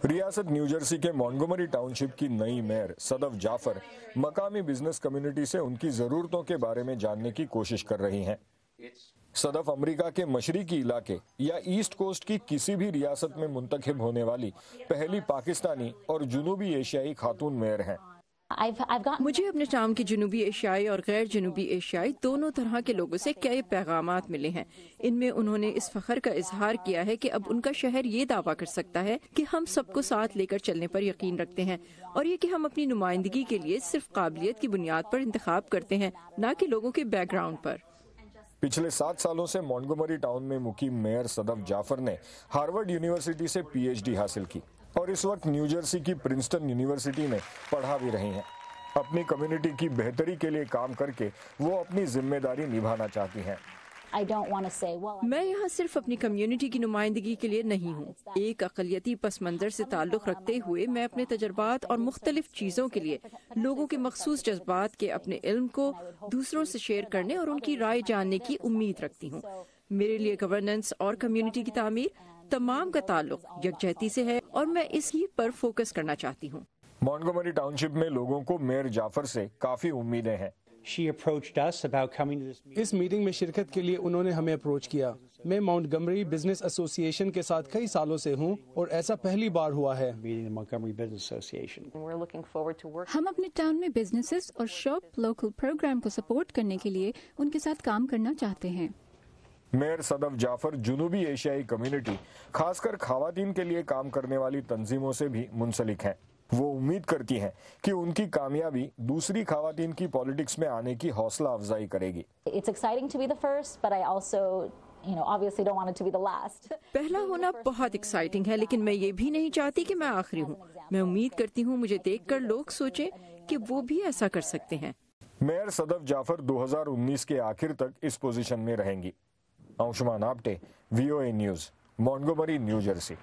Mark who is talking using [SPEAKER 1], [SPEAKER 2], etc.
[SPEAKER 1] ریاست new Jersey کے Montgomery town شپ کی نئی میئر صدف جعفر مقامی بزنس کمیونٹی سے ان کی ضرورتوں کے بارے میں جاننے کی کوشش کر رہی ہیں۔ صدف امریکہ کے مشرقی علاقے یا ایسٹ کوسٹ کی کسی بھی ریاست میں منتخب ہونے والی پہلی پاکستانی اور جنوبی ایشیائی خاتون میئر ہیں۔
[SPEAKER 2] مجھے اپنے ٹاؤن کے جنوبی ایشیائی اور غیر جنوبی ایشیائی دونوں طرح کے لوگوں سے کئی پیغامات ملے ہیں۔ ان میں انہوں نے اس فخر کا اظہار کیا ہے کہ اب ان کا شہر یہ دعویٰ کر سکتا ہے کہ ہم سب کو ساتھ لے کر چلنے پر یقین رکھتے ہیں، اور یہ کہ ہم اپنی نمائندگی کے لیے صرف قابلیت کی بنیاد پر انتخاب کرتے ہیں، نہ کہ لوگوں کے بیک گراؤنڈ پر۔
[SPEAKER 1] پچھلے 7 سالوں سے مونٹگومری ٹاؤن میں مقیم میئر صدف جعفر نے ہارورڈ یونیورسٹی سے پی ایچ ڈی حاصل کی اور اس وقت نیو جرسی کی پرنسٹن یونیورسٹی میں پڑھا بھی رہی ہیں۔ اپنی کمیونٹی کی بہتری کے لیے کام کر کے وہ اپنی ذمہ داری نبھانا چاہتی ہیں۔
[SPEAKER 2] میں یہاں صرف اپنی کمیونٹی کی نمائندگی کے لیے نہیں ہوں۔ ایک اقلیتی پس منظر سے تعلق رکھتے ہوئے میں اپنے تجربات اور مختلف چیزوں کے لیے لوگوں کے مخصوص جذبات کے اپنے علم کو دوسروں سے شیئر کرنے اور ان کی رائے جاننے کی امید رکھتی ہوں۔ میرے لیے گورننس اور کمیونٹی کی تعمیر تمام کا تعلق یکجہتی سے ہے، اور میں اس ہی پر فوکس کرنا چاہتی ہوں۔
[SPEAKER 1] مونٹگومری ٹاؤن شپ میں لوگوں کو میئر جعفر سے کافی امیدیں ہیں۔
[SPEAKER 3] اس میٹنگ میں شرکت کے لیے انہوں نے ہمیں اپروچ کیا۔ میں مونٹگومری بزنس ایسوسی ایشن کے ساتھ کئی سالوں سے ہوں اور ایسا پہلی بار ہوا ہے۔
[SPEAKER 4] ہم اپنے ٹاؤن میں بزنسز اور شاپ لوکل پروگرام کو سپورٹ کرنے کے لیے ان کے ساتھ کام کرنا چاہتے ہیں۔
[SPEAKER 1] میئر صدف جعفر جنوبی ایشیائی کمیونٹی، خاص کر خواتین کے لیے کام کرنے والی تنظیموں سے بھی منسلک ہیں۔ وہ امید کرتی ہیں کہ ان کی کامیابی دوسری خواتین کی پالیٹکس میں آنے کی حوصلہ افزائی کرے گی۔
[SPEAKER 2] پہلا ہونا بہت ایکسائٹنگ ہے، لیکن میں یہ بھی نہیں چاہتی کہ میں آخری ہوں۔ میں امید کرتی ہوں مجھے دیکھ کر لوگ سوچیں کہ وہ بھی ایسا کر سکتے ہیں۔
[SPEAKER 1] میئر صدف جعفر 2019 کے آخر تک اس پوزیشن میں رہیں گی۔ Anshuman Apte, VOA news, Montgomery, New Jersey.